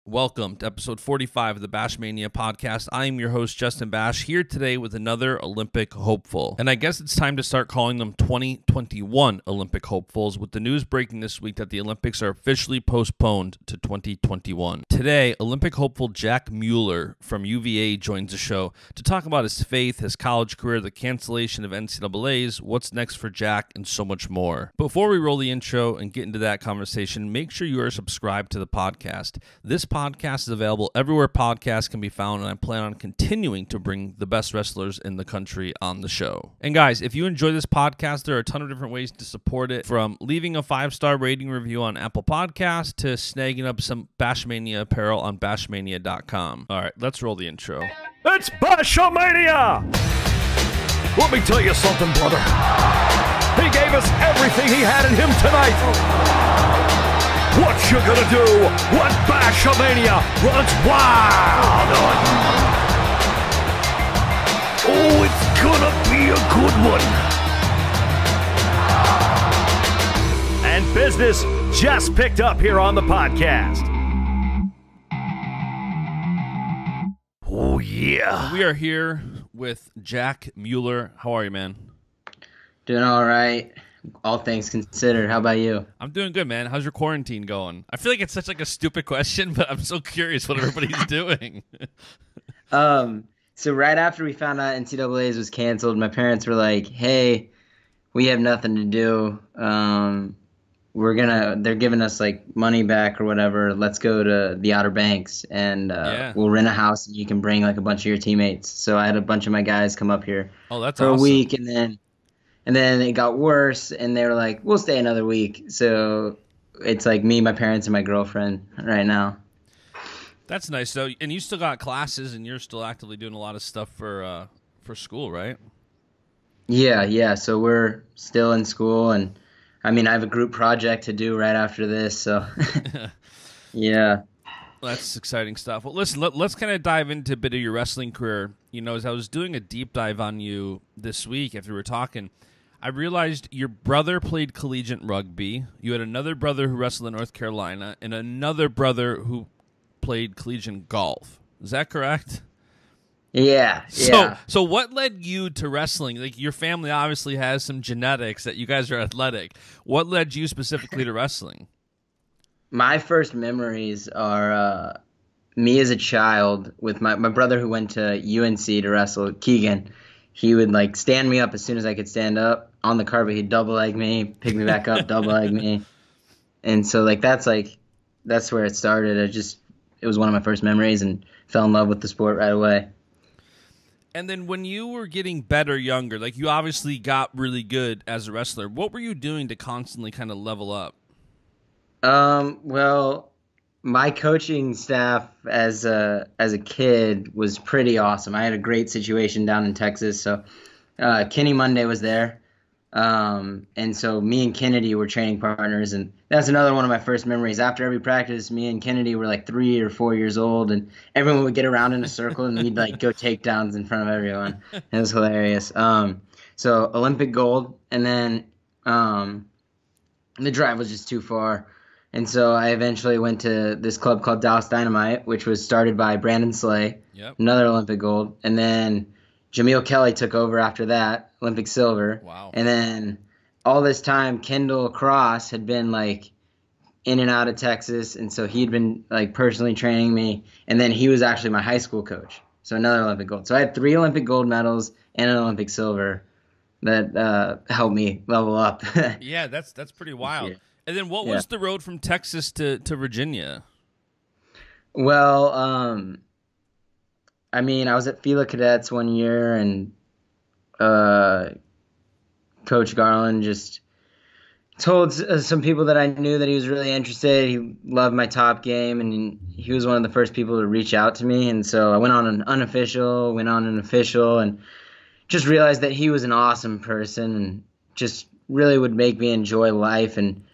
Welcome to episode 45 of the BASCHAMANIA podcast. I am your host, Justin Basch, here today with another Olympic hopeful. And I guess it's time to start calling them 2021 Olympic hopefuls, with the news breaking this week that the Olympics are officially postponed to 2021. Today, Olympic hopeful Jack Mueller from UVA joins the show to talk about his faith, his college career, the cancellation of NCAAs, what's next for Jack, and so much more. Before we roll the intro and get into that conversation, make sure you are subscribed to the podcast. This podcast is available everywhere podcasts can be found, and I plan on continuing to bring the best wrestlers in the country on the show. And guys, if you enjoy this podcast, there are a ton of different ways to support it, from leaving a 5-star rating review on Apple Podcasts to snagging up some BASCHAMANIA apparel on BASCHAMANIA.com. All right, let's roll the intro. It's BASCHAMANIA! Let me tell you something, brother. He gave us everything he had in him tonight. What you gonna do when BASCHAMANIA runs wild on you? Oh, it's gonna be a good one. And business just picked up here on the podcast. Oh, yeah. We are here with Jack Mueller. How are you, man? Doing all right. All things considered. How about you? I'm doing good, man. How's your quarantine going? I feel like it's such like a stupid question, but I'm so curious what everybody's doing. So right after we found out NCAAs was canceled, my parents were like, "Hey, we have nothing to do. They're giving us like money back or whatever. Let's go to the Outer Banks and we'll rent a house and you can bring like a bunch of your teammates." So I had a bunch of my guys come up here that's for awesome. a week, and then it got worse, and they were like, "We'll stay another week." So it's like me, my parents, and my girlfriend right now. That's nice. So, and you still got classes, and you're still actively doing a lot of stuff for school, right? Yeah. So we're still in school, and I mean, I have a group project to do right after this. So, yeah. Well, that's exciting stuff. Well, listen, let's kind of dive into a bit of your wrestling career. You know, as I was doing a deep dive on you this week after we were talking, I realized your brother played collegiate rugby. You had another brother who wrestled in North Carolina, and another brother who played collegiate golf. Is that correct? Yeah. So what led you to wrestling? Like, your family obviously has some genetics that you guys are athletic. What led you specifically to wrestling? My first memories are me as a child with my brother who went to UNC to wrestle, Keegan. He would like stand me up as soon as I could stand up on the carpet. He'd double leg me, pick me back up, double leg me. And so that's where it started. It was one of my first memories and fell in love with the sport right away. And then when you were getting better younger, like you obviously got really good as a wrestler, what were you doing to constantly kind of level up? Well, my coaching staff as a kid was pretty awesome. I had a great situation down in Texas. So Kenny Monday was there. And so me and Kennedy were training partners, and that's another one of my first memories. After every practice, me and Kennedy were like 3 or 4 years old, and everyone would get around in a circle and we'd like go takedowns in front of everyone. It was hilarious. So Olympic gold, and then the drive was just too far. And so I eventually went to this club called Dallas Dynamite, which was started by Brandon Slay, another Olympic gold. And then Jameel Kelly took over after that, Olympic silver. Wow. And then all this time, Kendall Cross had been like in and out of Texas. And so he'd been like personally training me. And then he was actually my high school coach. So another Olympic gold. So I had 3 Olympic gold medals and an Olympic silver that helped me level up. Yeah, that's pretty wild. Yeah. And then what was the road from Texas to Virginia? Well, I mean, I was at Fila Cadets one year, and Coach Garland just told some people that I knew that he was really interested. He loved my top game, and he was one of the first people to reach out to me. And so I went on an unofficial, went on an official, and just realized that he was an awesome person and just really would make me enjoy life and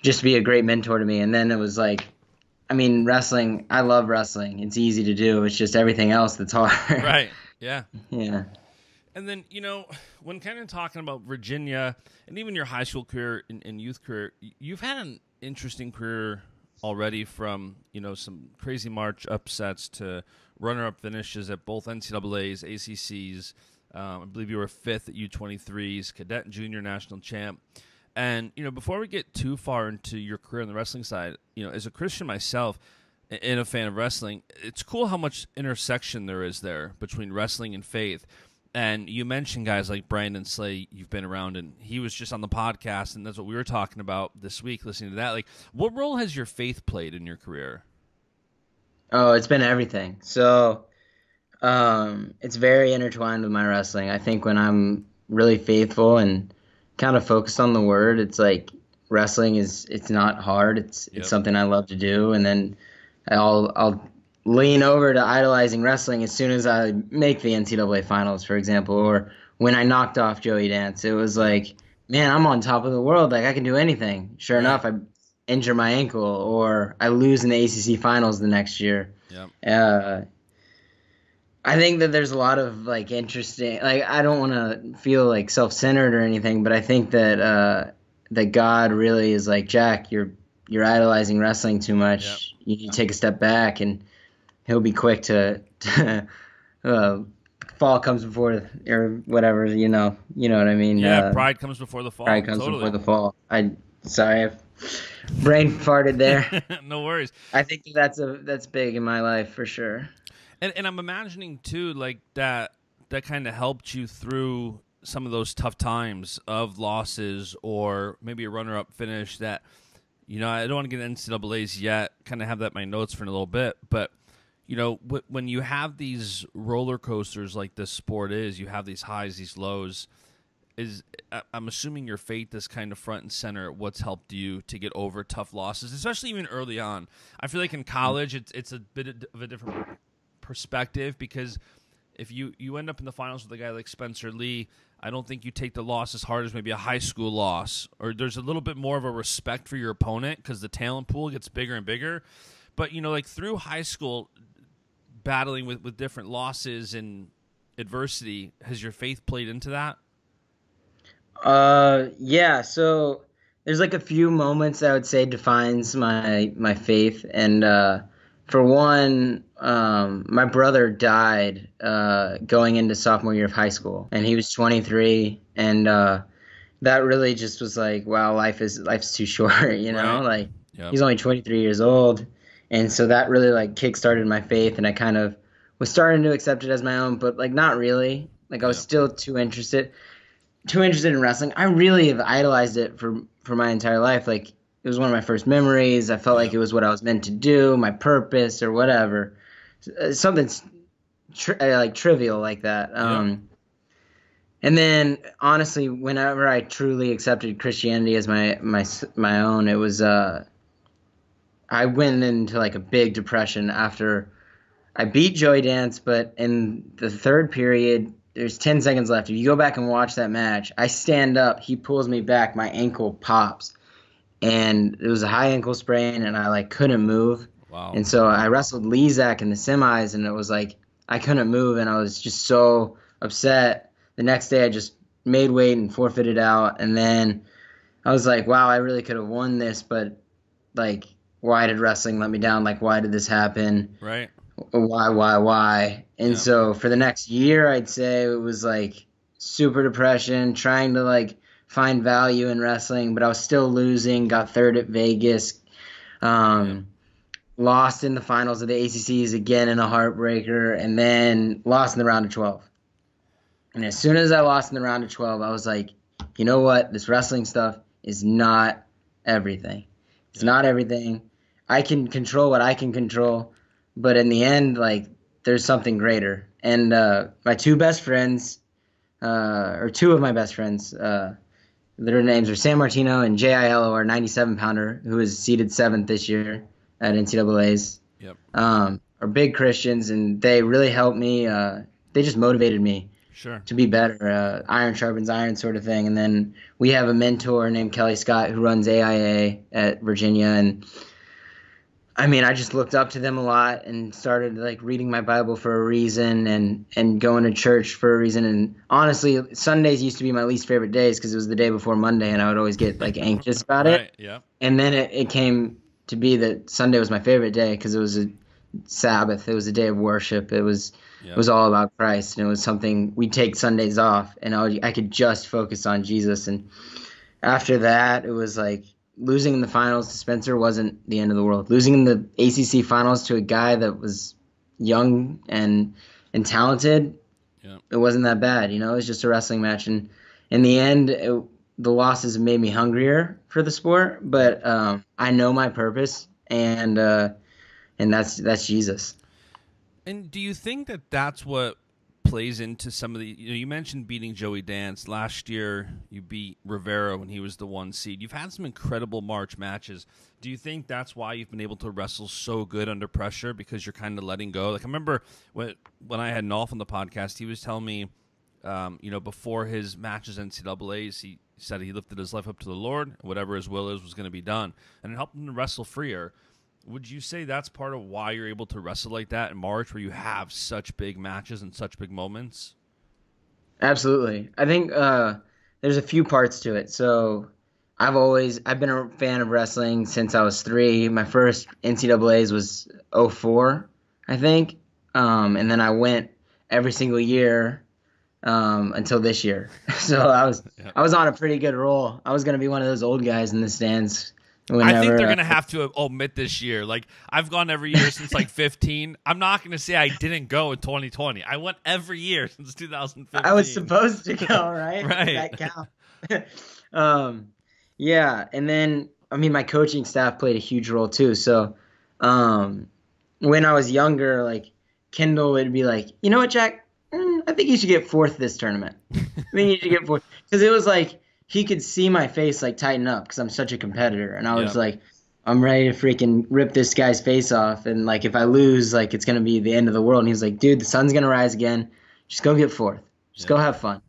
just be a great mentor to me. And then it was like, I mean, wrestling, I love wrestling. It's easy to do. It's just everything else that's hard. Right. Yeah. Yeah. And then, you know, when kind of talking about Virginia and even your high school career and youth career, you've had an interesting career already, from some crazy March upsets to runner-up finishes at both NCAAs, ACCs. I believe you were 5th at U23s, cadet and junior national champ. And before we get too far into your career on the wrestling side, as a Christian myself and a fan of wrestling, it's cool how much intersection there is there between wrestling and faith. And you mentioned guys like Brandon Slay you've been around, and he was just on the podcast, and that's what we were talking about this week, listening to that. Like, what role has your faith played in your career? Oh, it's been everything. So it's very intertwined with my wrestling. I think when I'm really faithful and kind of focused on the word, it's like wrestling it's not hard. It's something I love to do. And then I'll lean over to idolizing wrestling as soon as I make the NCAA finals, for example, or when I knocked off Joey Dance. It was like, man, I'm on top of the world. Like, I can do anything. Sure enough, I injure my ankle, or I lose in the ACC finals the next year. I think that there's a lot of like interesting, like, I don't want to feel like self-centered or anything, but I think that that God really is like, Jack, you're idolizing wrestling too much. You need to take a step back, and he'll be quick to fall comes before, or whatever, you know what I mean? Yeah, pride comes before the fall. Pride comes before the fall. Sorry, I've brain farted there. No worries. I think that's big in my life for sure. And I'm imagining too, like that kind of helped you through some of those tough times of losses, or maybe a runner-up finish that, I don't want to get into NCAAs yet, kind of have that in my notes for a little bit, but when you have these roller coasters like this sport is, you have these highs, these lows, I'm assuming your faith is kind of front and center at what's helped you to get over tough losses, especially even early on. I feel like in college it's a bit of a different perspective, because if you end up in the finals with a guy like Spencer Lee, I don't think you take the loss as hard as maybe a high school loss, or there's a little bit more of a respect for your opponent because the talent pool gets bigger and bigger. But like through high school, battling with different losses and adversity, has your faith played into that? Yeah, so there's like a few moments I would say defines my faith, and for one, my brother died going into sophomore year of high school, and he was 23, and that really just was like, wow, life's too short, like he's only 23 years old. And so that really like kickstarted my faith, and I kind of was starting to accept it as my own, but like not really. Like I was still too interested in wrestling. I really have idolized it for my entire life. Like it was one of my first memories. I felt like it was what I was meant to do, my purpose or whatever. Something like trivial like that. And then honestly, whenever I truly accepted Christianity as my own, it was I went into like a big depression after I beat Joey Dance, but in the third period, there's 10 seconds left. If you go back and watch that match, I stand up, he pulls me back, my ankle pops, and it was a high ankle sprain, and I like couldn't move. Wow. And so I wrestled Lezak in the semis, and it was like I couldn't move, and I was just so upset. The next day, I just made weight and forfeited out, and then I was like, wow, I really could have won this, but like, why did wrestling let me down? Like, why did this happen? Right. Why? And so for the next year, I'd say it was like super depression, trying to like find value in wrestling, but I was still losing, got third at Vegas, lost in the finals of the ACCs again in a heartbreaker, and then lost in the round of 12. And as soon as I lost in the round of 12, I was like, you know what? This wrestling stuff is not everything. It's not everything. I can control what I can control, but in the end, like, there's something greater. And my two best friends, or two of my best friends, their names are San Martino and J.I.L.O., our 97-pounder, who is seeded 7th this year at NCAAs, are big Christians, and they really helped me. They just motivated me to be better. Iron sharpens iron sort of thing. And then we have a mentor named Kelly Scott who runs AIA at Virginia, and I mean, I just looked up to them a lot and started like reading my Bible for a reason and going to church for a reason. And honestly, Sundays used to be my least favorite days because it was the day before Monday, and I would always get like anxious about it. Yeah. And then it came to be that Sunday was my favorite day because it was a Sabbath. It was a day of worship. It was all about Christ, and it was something we take Sundays off, and I could just focus on Jesus. And after that, it was like losing in the finals to Spencer wasn't the end of the world. Losing in the ACC finals to a guy that was young and talented, it wasn't that bad. It was just a wrestling match, and in the end, the losses made me hungrier for the sport. But I know my purpose, and that's Jesus. And do you think that that's what plays into some of the, you mentioned beating Joey Dance. Last year, you beat Rivera when he was the 1 seed. You've had some incredible March matches. Do you think that's why you've been able to wrestle so good under pressure, because you're kind of letting go? Like, I remember when I had Nolf on the podcast, he was telling me, before his matches in NCAAs, he said he lifted his life up to the Lord, and whatever his will is was going to be done. And it helped him to wrestle freer. Would you say that's part of why you're able to wrestle like that in March, where you have such big matches and such big moments? Absolutely. I think there's a few parts to it. So I've been a fan of wrestling since I was 3. My first NCAAs was 2004, I think. And then I went every single year until this year. So I was on a pretty good roll. I was going to be one of those old guys in the stands. Whenever, I think they're going to have to omit this year. Like, I've gone every year since like 15. I'm not going to say I didn't go in 2020. I went every year since 2015. I was supposed to go, right? Right. That count. Yeah. And then, my coaching staff played a huge role too. So when I was younger, like, Kendall would be like, you know what, Jack? I think you should get 4th this tournament. I think you should get 4th. Because it was like, he could see my face like tighten up because I'm such a competitor, and I was like, I'm ready to freaking rip this guy's face off, and like if I lose, like it's gonna be the end of the world. And he was like, dude, the sun's gonna rise again. Just go get 4th. Just go have fun.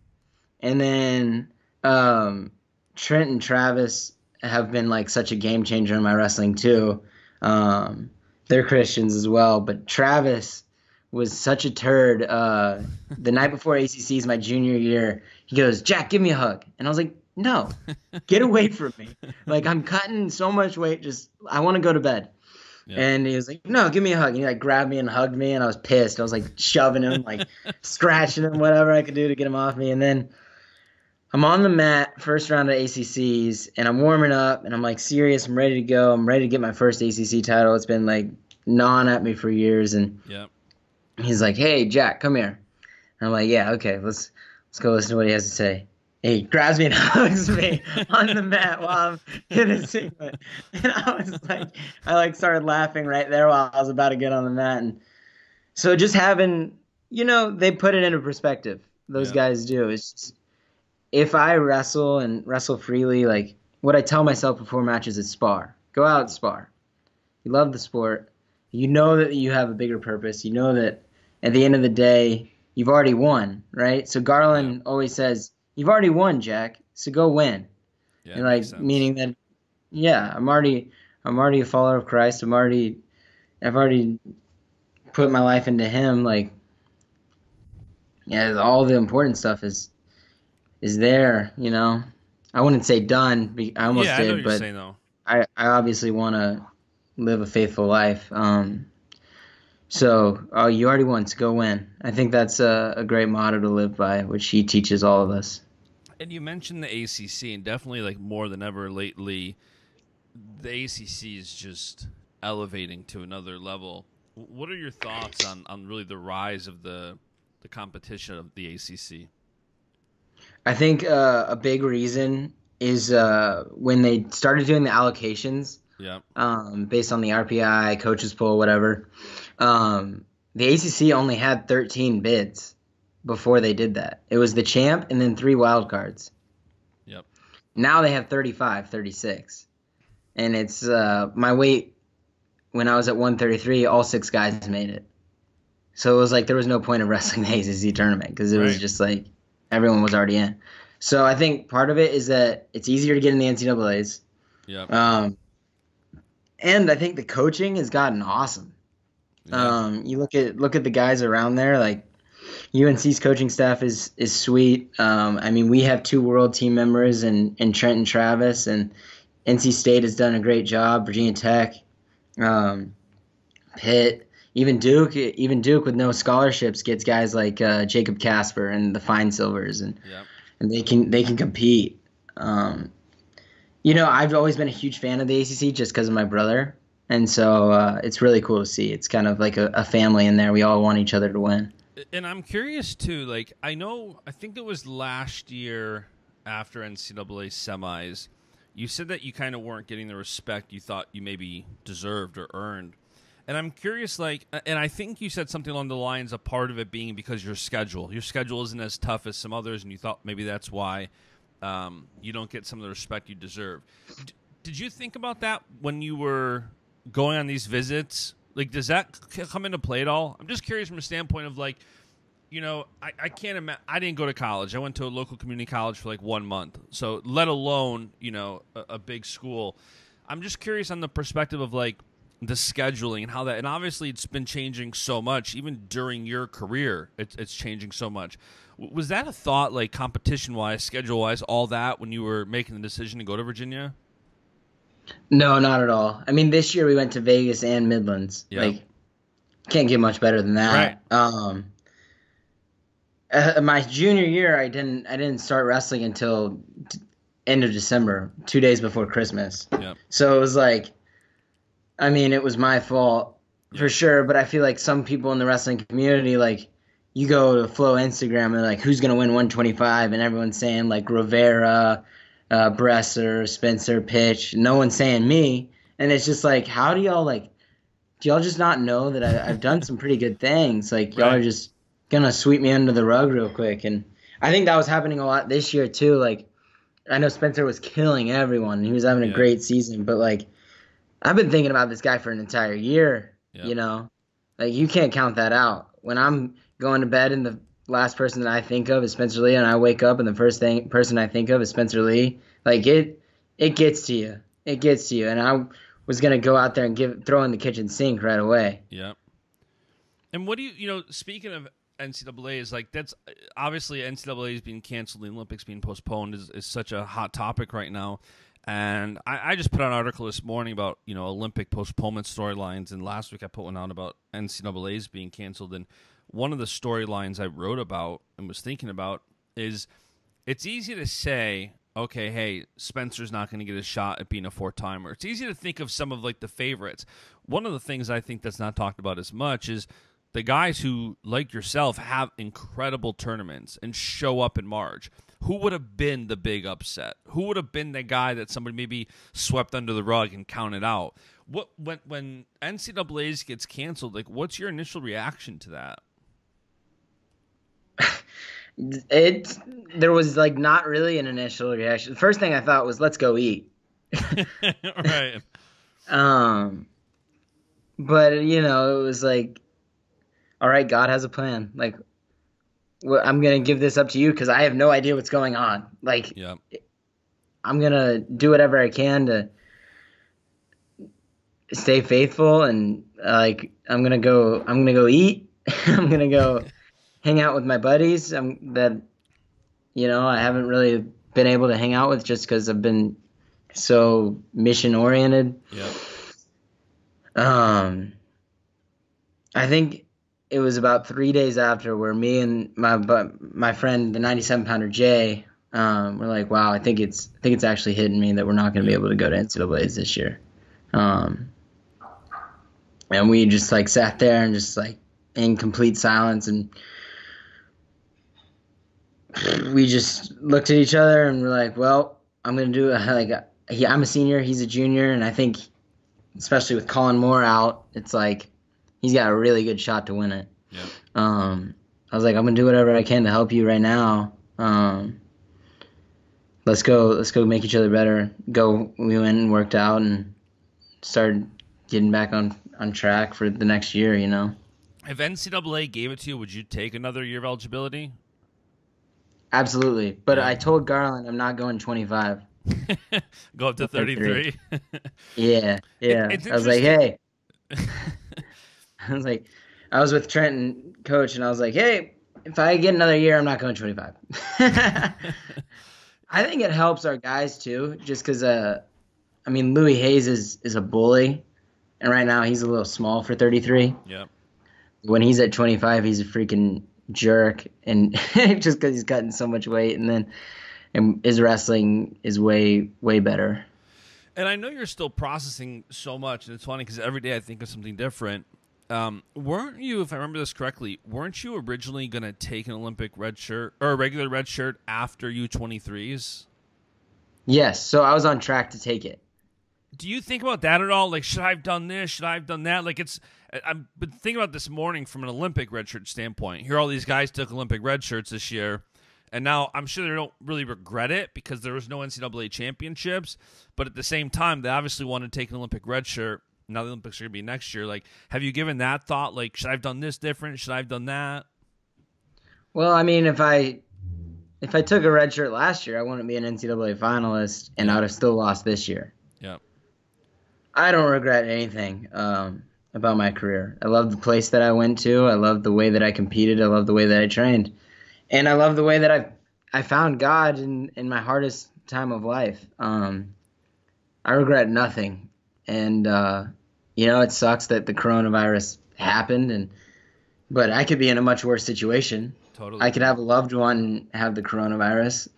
And then Trent and Travis have been like such a game changer in my wrestling too. They're Christians as well, but Travis was such a turd. The night before ACCs my junior year, he goes, Jack, give me a hug, and I was like, no, get away from me. Like, I'm cutting so much weight. I want to go to bed. Yeah. And he was like, no, give me a hug. And he like grabbed me and hugged me, and I was pissed. I was like shoving him, like scratching him, whatever I could do to get him off me. And then I'm on the mat, first round of ACCs, and I'm warming up, and I'm like serious. I'm ready to go. I'm ready to get my first ACC title. It's been like gnawing at me for years. And he's like, hey, Jack, come here. And I'm like, yeah, okay, let's go listen to what he has to say. He grabs me and hugs me on the mat while I'm in a singlet. And I started laughing right there while I was about to get on the mat. And so just having, they put it into perspective. Those guys do. It's just, if I wrestle and wrestle freely, like what I tell myself before matches is spar. Go out and spar. You love the sport. You know that you have a bigger purpose. You know that at the end of the day, you've already won, right? So Garland always says, you've already won, Jack, so go win. Yeah, and like meaning that, I'm already a follower of Christ. I've already put my life into Him. Like, all the important stuff is there. I wouldn't say done. I almost did, I know what but you're saying, though. I obviously want to live a faithful life. So you already won, so go win. I think that's a great motto to live by, which he teaches all of us. And you mentioned the ACC, and definitely like more than ever lately, the ACC is just elevating to another level. What are your thoughts on really the rise of the competition of the ACC? I think a big reason is when they started doing the allocations. Based on the RPI, coaches poll, whatever. The ACC only had 13 bids before they did that. It was the champ and then 3 wild cards. Now they have 35, 36. And it's my weight when I was at 133, all 6 guys made it. So it was like there was no point of wrestling the ACC tournament because it was just like everyone was already in. So I think part of it is that it's easier to get in the NCAAs. And I think the coaching has gotten awesome. You look at the guys around there, like UNC's coaching staff is sweet. We have 2 world team members in Trent and Travis, and NC State has done a great job. Virginia Tech. Pitt, even Duke with no scholarships gets guys like Jacob Casper and the Fine Silvers, and they can compete. I've always been a huge fan of the ACC just because of my brother, and so it's really cool to see. It's kind of like a family in there. We all want each other to win. And I'm curious too. Like I think it was last year after NCAA semis, you said that you kind of weren't getting the respect you thought you maybe deserved or earned. And I'm curious, and I think you said something along the lines of part of it being because your schedule isn't as tough as some others, and you thought maybe that's why you don't get some of the respect you deserve. Did you think about that when you were going on these visits? Like, does that come into play at all? I'm just curious from a standpoint of I can't imagine. I didn't go to college. I went to a local community college for 1 month. So let alone, a big school. I'm just curious on the perspective of the scheduling and how that, and obviously it's been changing so much, even during your career, it's changing so much. Was that a thought, competition-wise, schedule-wise, all that, when you were making the decision to go to Virginia? No, not at all. I mean, this year we went to Vegas and Midlands. Yeah. Can't get much better than that. Right. My junior year, I didn't start wrestling until end of December, 2 days before Christmas. Yeah. So it was it was my fault for sure, but I feel like some people in the wrestling community, you go to Flow Instagram and who's going to win 125, and everyone's saying Rivera, Bresser, Spencer, Pitch. No one's saying me. And it's just how do y'all just not know that I've done some pretty good things? Y'all are just going to sweep me under the rug real quick. And I think that was happening a lot this year too. I know Spencer was killing everyone. He was having a great season, but I've been thinking about this guy for an entire year, you can't count that out. When I'm going to bed and the last person that I think of is Spencer Lee, and I wake up and the first person I think of is Spencer Lee, it gets to you. It gets to you. And I was going to go out there and throw in the kitchen sink right away. Yeah. And what do speaking of NCAA, is that's obviously NCAA is being canceled, the Olympics being postponed is such a hot topic right now. And I just put out an article this morning about, Olympic postponement storylines. And last week I put one out about NCAA's being canceled. And one of the storylines I wrote about and was thinking about is it's easy to say, okay, hey, Spencer's not going to get a shot at being a four-timer. It's easy to think of some of the favorites. One of the things I think that's not talked about as much is the guys who, like yourself, have incredible tournaments and show up in March. Who would have been the big upset? Who would have been the guy that somebody maybe swept under the rug and counted out? When NCAA's gets canceled, what's your initial reaction to that? There was not really an initial reaction. The first thing I thought was, let's go eat. Right. But it was all right, God has a plan. I'm going to give this up to you because I have no idea what's going on. I'm going to do whatever I can to stay faithful, and I'm going to go eat. I'm going to go hang out with my buddies that I haven't really been able to hang out with just because I've been so mission oriented. Yeah. I think it was about 3 days after where me and my friend, the 97-pounder Jay, we're wow, I think it's actually hitting me that we're not going to be able to go to NCAA's this year. And we just sat there and just in complete silence, and we just looked at each other and we're well, I'm going to do it. I'm a senior, he's a junior, and I think especially with Colin Moore out, it's he's got a really good shot to win it. Yeah. I was I'm going to do whatever I can to help you right now. Let's go make each other better. We went and worked out and started getting back on track for the next year, If NCAA gave it to you, would you take another year of eligibility? Absolutely. But I told Garland I'm not going 25. Go up to 33. Yeah. I was hey. I was with Trent and Coach, and I was hey, if I get another year, I'm not going 25. I think it helps our guys too, just because Louis Hayes is a bully, and right now he's a little small for 33. Yep. When he's at 25, he's a freaking jerk, and just because he's cutting so much weight, and his wrestling is way, way better. And I know you're still processing so much, and it's funny because every day I think of something different. Weren't you, if I remember this correctly, weren't you originally going to take an Olympic red shirt or a regular red shirt after U23s? Yes, so I was on track to take it. Do you think about that at all? Like, should I have done this? Should I have done that? Like, I've been thinking about this morning from an Olympic red shirt standpoint. Here, all these guys took Olympic red shirts this year, and now I'm sure they don't really regret it because there was no NCAA Championships. But at the same time, they obviously want to take an Olympic red shirt. Now the Olympics are going to be next year. Like, have you given that thought? Like, should I have done this different? Should I have done that? Well, I mean, if I took a red shirt last year, I wouldn't be an NCAA finalist, and I would have still lost this year. Yeah. I don't regret anything about my career. I love the place that I went to. I love the way that I competed. I love the way that I trained. And I love the way that I found God in my hardest time of life. I regret nothing. And, it sucks that the coronavirus happened, but I could be in a much worse situation. Totally. I could have a loved one have the coronavirus.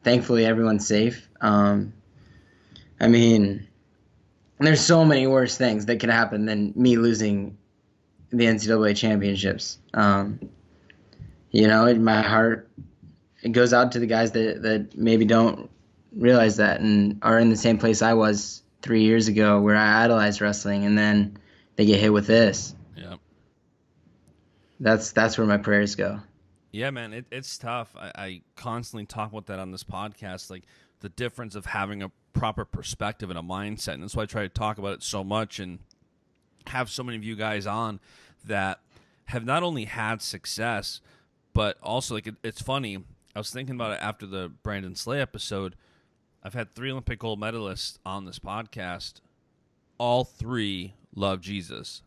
Thankfully, everyone's safe. I mean, there's so many worse things that could happen than me losing the NCAA championships. My heart, it goes out to the guys that maybe don't realize that and are in the same place I was 3 years ago where I idolized wrestling, and then they get hit with this. Yeah. That's where my prayers go. Yeah, man, it's tough. I constantly talk about that on this podcast, like the difference of having a proper perspective and a mindset. And that's why I try to talk about it so much and have so many of you guys on that have not only had success, but also, like, it's funny. I was thinking about it after the Brandon Slay episode. I've had 3 Olympic gold medalists on this podcast. All 3 love Jesus.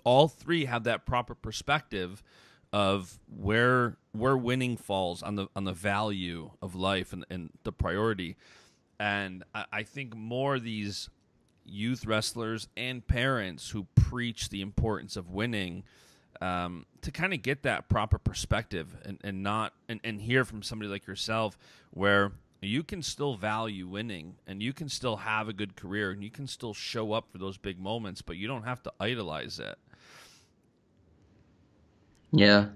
All 3 have that proper perspective of where winning falls on the value of life and the priority. And I think more of these youth wrestlers and parents who preach the importance of winning to kind of get that proper perspective and hear from somebody like yourself where you can still value winning and you can still have a good career and you can still show up for those big moments, but you don't have to idolize it. Yeah.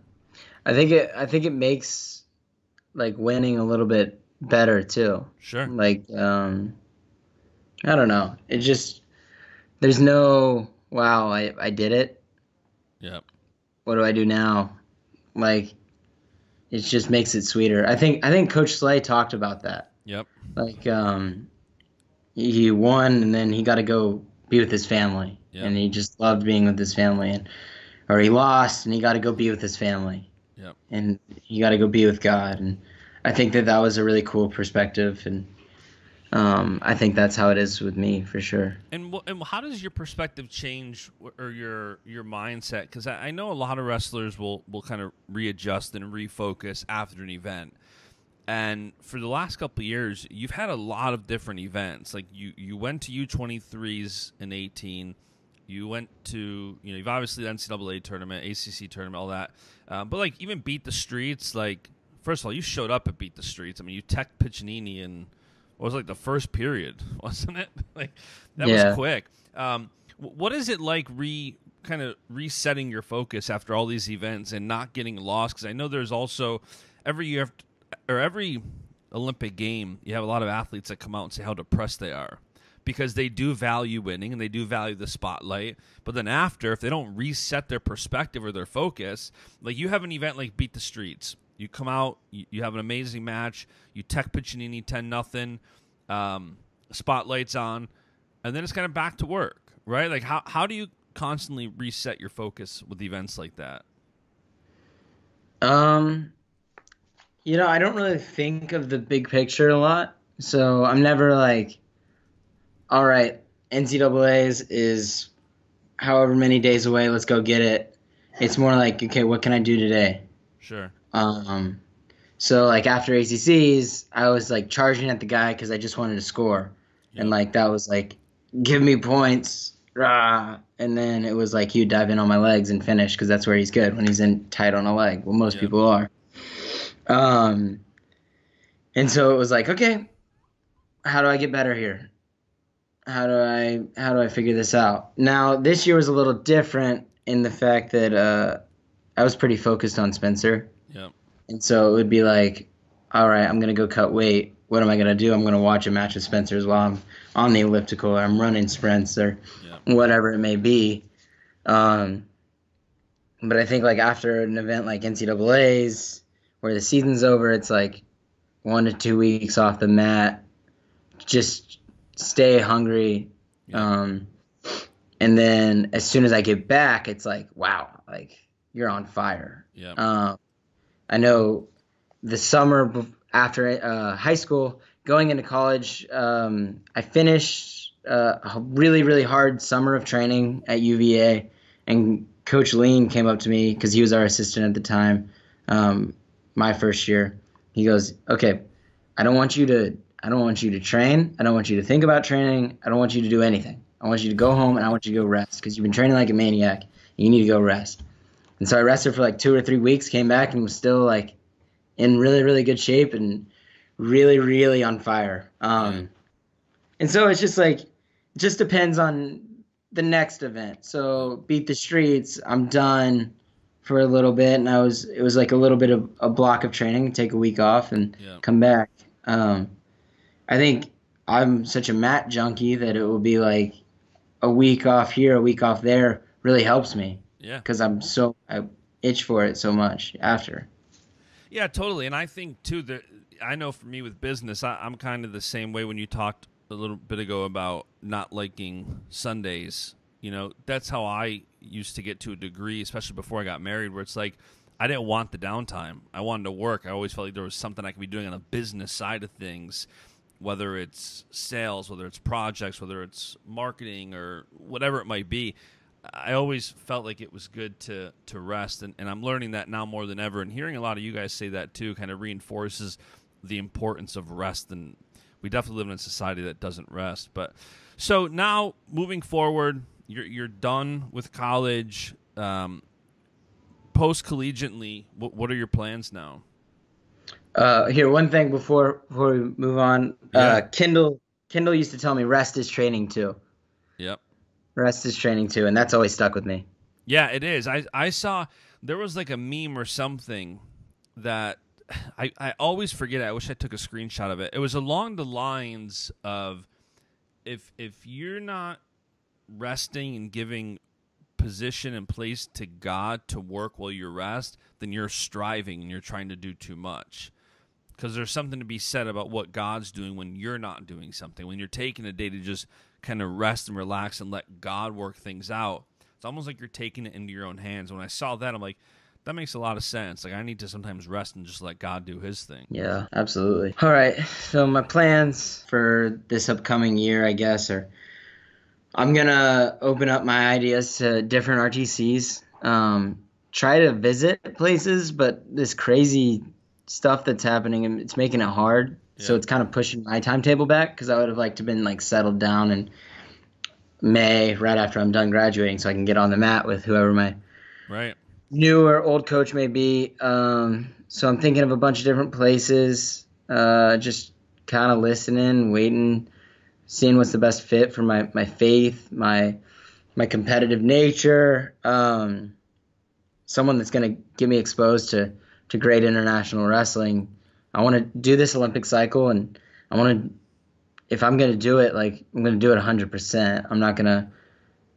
I think it makes like winning a little bit better too. Sure. Like I don't know. It just there's no wow, I did it. Yep. What do I do now? Like it just makes it sweeter. I think Coach Slay talked about that. Yep. Like he won and then he got to go be with his family. Yep. And he just loved being with his family, or he lost and he got to go be with his family. Yep. And he got to go be with God. And I think that was a really cool perspective, and I think that's how it is with me for sure. And how does your perspective change, or your mindset? Because I know a lot of wrestlers will kind of readjust and refocus after an event. And for the last couple of years, you've had a lot of different events. Like you went to U23s in 18. You went to, you've obviously the NCAA tournament, ACC tournament, all that. But like even Beat the Streets, like first of all, you showed up at Beat the Streets. I mean, you teched Piccinini in what was like the first period, wasn't it? Like that was quick. What is it like kind of resetting your focus after all these events and not getting lost? Because I know there's also every year or every Olympic game, you have a lot of athletes that come out and say how depressed they are because they do value winning and they do value the spotlight. But then after, if they don't reset their perspective or their focus, like you have an event like Beat the Streets. You come out, you have an amazing match, you tech Piccinini 10-0, spotlight's on, and then it's kind of back to work, right? Like how do you constantly reset your focus with events like that? I don't really think of the big picture a lot. So I'm never like, all right, NCAA's is however many days away, let's go get it. It's more like, okay, what can I do today? Sure. So like after ACCs, I was like charging at the guy because I just wanted to score. Yep. And like that was like, give me points rah, and then it was like he'd dive in on my legs and finish because that's where he's good, when he's in tight on a leg. Well, most people are. And so it was like, okay, how do I get better here? How do I figure this out? Now, this year was a little different in the fact that I was pretty focused on Spencer. Yep. And so it would be like, all right, I'm going to go cut weight. What am I going to do? I'm going to watch a match with Spencer's while I'm on the elliptical, or I'm running sprints, or whatever it may be. But I think like after an event like NCAA's, where the season's over, it's like 1 to 2 weeks off the mat. Just stay hungry. And then as soon as I get back, it's like, wow, like you're on fire. I know the summer after high school, going into college, I finished a really, really hard summer of training at UVA, and Coach Lean came up to me because he was our assistant at the time, my first year. He goes, okay, I don't want you to train. I don't want you to think about training. I don't want you to do anything. I want you to go home and I want you to go rest because you've been training like a maniac. And you need to go rest. And so I rested for like 2 or 3 weeks, came back and was still like in really, really good shape and really, really on fire. And so it's just like, it just depends on the next event. So Beat the Streets, I'm done for a little bit. And it was like a little bit of a block of training, take a week off and come back. I think I'm such a mat junkie that it will be like a week off here, a week off there really helps me. Yeah. Because I itch for it so much after. Yeah, totally. And I think, too, that I know for me with business, I'm kind of the same way when you talked a little bit ago about not liking Sundays. You know, that's how I used to get to a degree, especially before I got married, where it's like I didn't want the downtime. I wanted to work. I always felt like there was something I could be doing on the business side of things, whether it's sales, whether it's projects, whether it's marketing or whatever it might be. I always felt like it was good to rest, and I'm learning that now more than ever, and hearing a lot of you guys say that too kind of reinforces the importance of rest, and we definitely live in a society that doesn't rest. But so now moving forward, you're done with college. Post-collegiately, what are your plans now? Here, one thing before we move on. Kendall used to tell me rest is training too. Yep. Rest is training too, and that's always stuck with me. Yeah, it is. I saw there was like a meme or something that I always forget. I wish I took a screenshot of it. It was along the lines of if you're not resting and giving position and place to God to work while you rest, then you're striving and you're trying to do too much. Because there's something to be said about what God's doing when you're not doing something. When you're taking a day to just kind of rest and relax and let God work things out, it's almost like you're taking it into your own hands. When I saw that, I'm like, that makes a lot of sense. Like, I need to sometimes rest and just let God do his thing. Yeah, absolutely. All right, so my plans for this upcoming year, I guess, are I'm going to open up my ideas to different RTCs, try to visit places, but this crazy stuff that's happening, and it's making it hard. Yeah. So it's kind of pushing my timetable back because I would have liked to have been like settled down in May right after I'm done graduating so I can get on the mat with whoever my new or old coach may be. So I'm thinking of a bunch of different places, just kind of listening, waiting, seeing what's the best fit for my faith, my competitive nature, someone that's going to get me exposed to great international wrestling. I want to do this Olympic cycle, and if I'm going to do it, like, I'm going to do it 100%.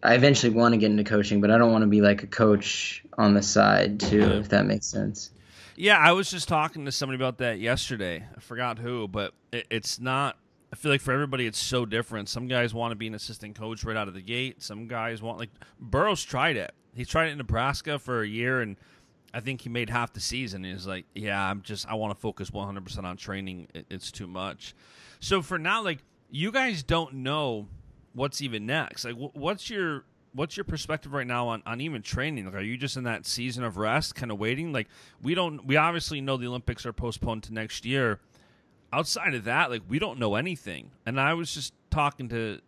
I eventually want to get into coaching, but I don't want to be like a coach on the side too, if that makes sense. Yeah, I was just talking to somebody about that yesterday. I forgot who, but it's not, I feel like for everybody it's so different. Some guys want to be an assistant coach right out of the gate. Some guys want, like, Burroughs tried it. He tried it in Nebraska for a year, and I think he made half the season. He's like, yeah, I want to focus 100% on training. It's too much. So for now, like, you guys don't know what's even next. Like, what's your perspective right now on even training? Like, are you just in that season of rest, kind of waiting? Like, we obviously know the Olympics are postponed to next year. Outside of that, like, we don't know anything. And I was just talking to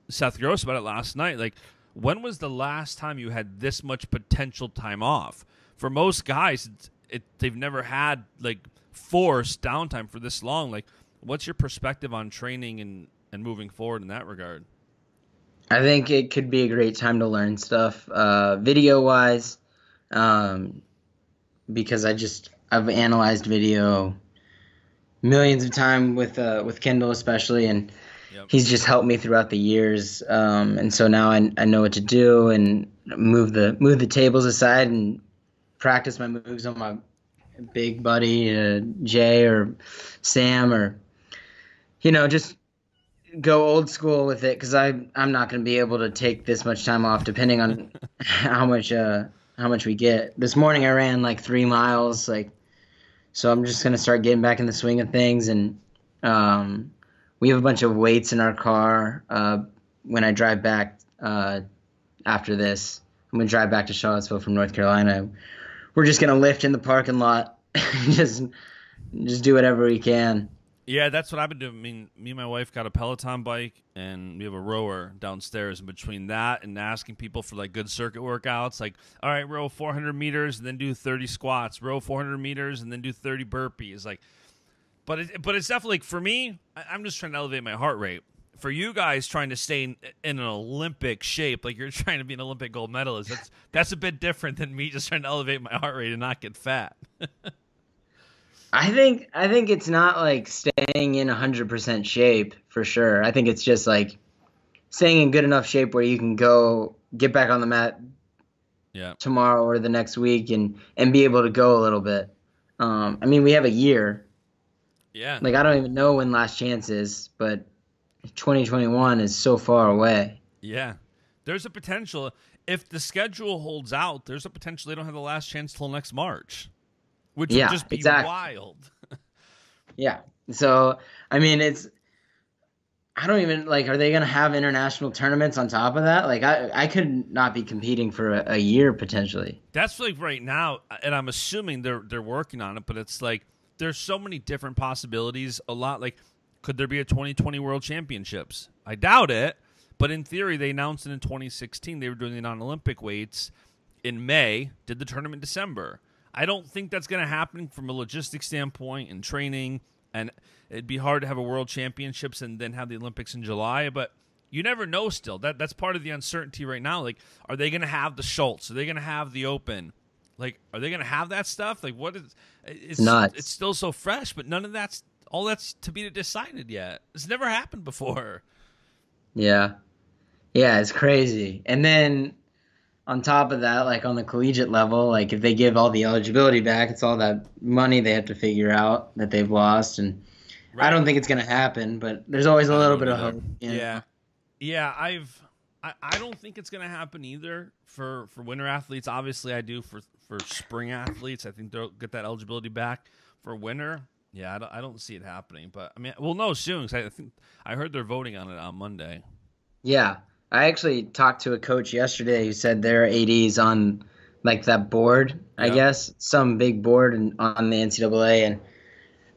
Seth Gross about it last night. Like, when was the last time you had this much potential time off? For most guys, they've never had like forced downtime for this long. Like, what's your perspective on training and moving forward in that regard? I think it could be a great time to learn stuff, video-wise, because I've analyzed video millions of times with Kendall especially, and he's just helped me throughout the years. And so now I know what to do and move the tables aside and practice my moves on my big buddy Jay or Sam, or just go old school with it, because I'm not going to be able to take this much time off depending on how much we get. This morning I ran like 3 miles, so I'm just going to start getting back in the swing of things. And we have a bunch of weights in our car. When I drive back after this, I'm going to drive back to Charlottesville from North Carolina. We're just going to lift in the parking lot, just do whatever we can. Yeah, that's what I've been doing. I mean, me and my wife got a Peloton bike, and we have a rower downstairs. And between that and asking people for like good circuit workouts, like, all right, row 400 meters and then do 30 squats, row 400 meters and then do 30 burpees. Like, but it's definitely, like, for me, I'm just trying to elevate my heart rate. For you guys trying to stay in an Olympic shape, like you're trying to be an Olympic gold medalist, that's a bit different than me just trying to elevate my heart rate and not get fat. I think it's not like staying in 100% shape for sure. I think it's just like staying in good enough shape where you can go get back on the mat tomorrow or the next week and be able to go a little bit. I mean, we have a year. Yeah. Like, I don't even know when last chance is, but 2021 is so far away. Yeah. There's a potential. If the schedule holds out, there's a potential they don't have the last chance till next March. Which would just be wild. Yeah. So, I mean, I don't even, like, are they going to have international tournaments on top of that? Like, I could not be competing for a year potentially. That's like right now, and I'm assuming they're working on it, but it's like there's so many different possibilities. A lot, like, could there be a 2020 World Championships? I doubt it, but in theory, they announced it in 2016. They were doing the non-Olympic weights in May, did the tournament in December. I don't think that's going to happen from a logistics standpoint and training, and it'd be hard to have a World Championships and then have the Olympics in July, but you never know still. That's part of the uncertainty right now. Like, are they going to have the Schultz? Are they going to have the Open? Like, are they going to have that stuff? Like, what is it's nuts. It's still so fresh, but none of that's to be decided yet. It's never happened before. Yeah. Yeah, it's crazy. And then on top of that, like on the collegiate level, like if they give all the eligibility back, it's all that money they have to figure out that they've lost. And I don't think it's going to happen, but there's always a little bit of hope. Yeah. Yeah, I don't think it's going to happen either for winter athletes. Obviously, I do for spring athletes. I think they'll get that eligibility back for winter. Yeah, I don't see it happening, but I mean, we'll know soon. 'Cause I think I heard they're voting on it on Monday. Yeah. I actually talked to a coach yesterday who said their AD's on like that board, I guess, some big board on the NCAA, and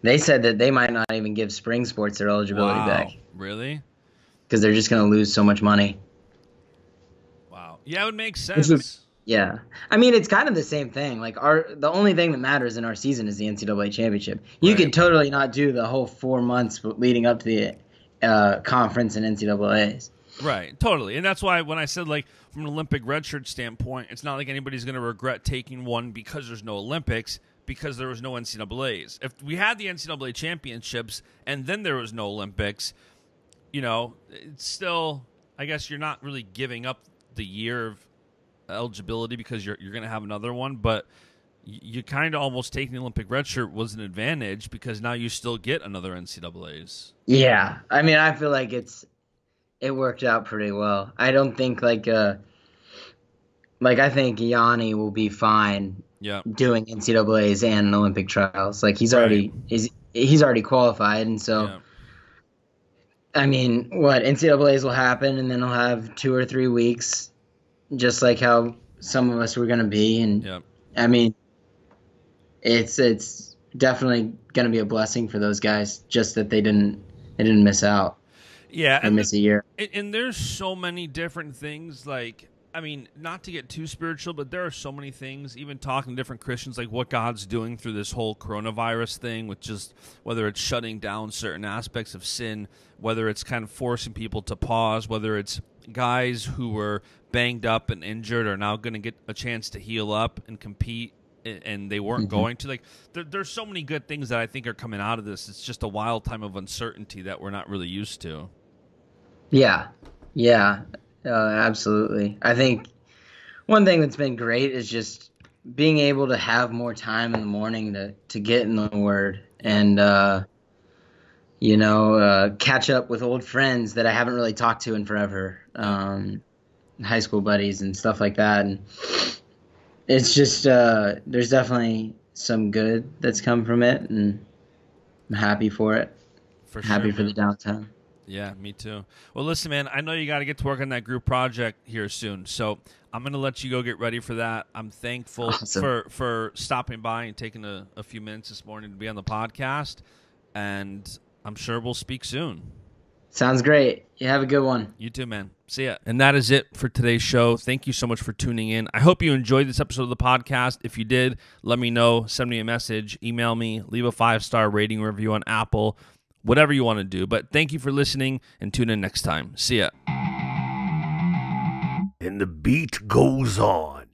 they said that they might not even give spring sports their eligibility back. Really? Because they're just going to lose so much money. Wow. Yeah, it would make sense. Yeah. I mean, it's kind of the same thing. Like the only thing that matters in our season is the NCAA championship. You could totally not do the whole 4 months leading up to the conference and NCAAs. Right, totally. And that's why when I said, like, from an Olympic redshirt standpoint, it's not like anybody's going to regret taking one because there's no Olympics, because there was no NCAAs. If we had the NCAA championships and then there was no Olympics, it's still, I guess you're not really giving up the year of eligibility because you're going to have another one, but you kind of almost taking the Olympic redshirt was an advantage because now you still get another NCAAs. Yeah. I mean, I feel like it worked out pretty well. I don't think I think Yanni will be fine doing NCAAs and Olympic trials. Like he's already qualified, and so I mean, NCAAs will happen, and then he'll have 2 or 3 weeks, just like how some of us were going to be. And I mean, it's definitely going to be a blessing for those guys, just that they didn't miss out. Yeah, or miss a year. And there's so many different things, like, I mean, not to get too spiritual, but there are so many things, even talking to different Christians, like what God's doing through this whole coronavirus thing, with just whether it's shutting down certain aspects of sin, whether it's kind of forcing people to pause, whether it's guys who were banged up and injured are now going to get a chance to heal up and compete, and they weren't going to. Like, there's so many good things that I think are coming out of this. It's just a wild time of uncertainty that we're not really used to. Yeah, absolutely. I think one thing that's been great is just being able to have more time in the morning to get in the Word and, catch up with old friends that I haven't really talked to in forever, high school buddies and stuff like that. And it's just there's definitely some good that's come from it, and I'm happy for it. Happy for the downtown. Yeah, me too. Well, listen, man, I know you got to get to work on that group project here soon, so I'm going to let you go get ready for that. I'm thankful for stopping by and taking a few minutes this morning to be on the podcast, and I'm sure we'll speak soon. Sounds great. You have a good one. You too, man. See ya. And that is it for today's show. Thank you so much for tuning in. I hope you enjoyed this episode of the podcast. If you did, let me know. Send me a message. Email me. Leave a 5-star rating review on Apple. Whatever you want to do. But thank you for listening, and tune in next time. See ya. And the beat goes on.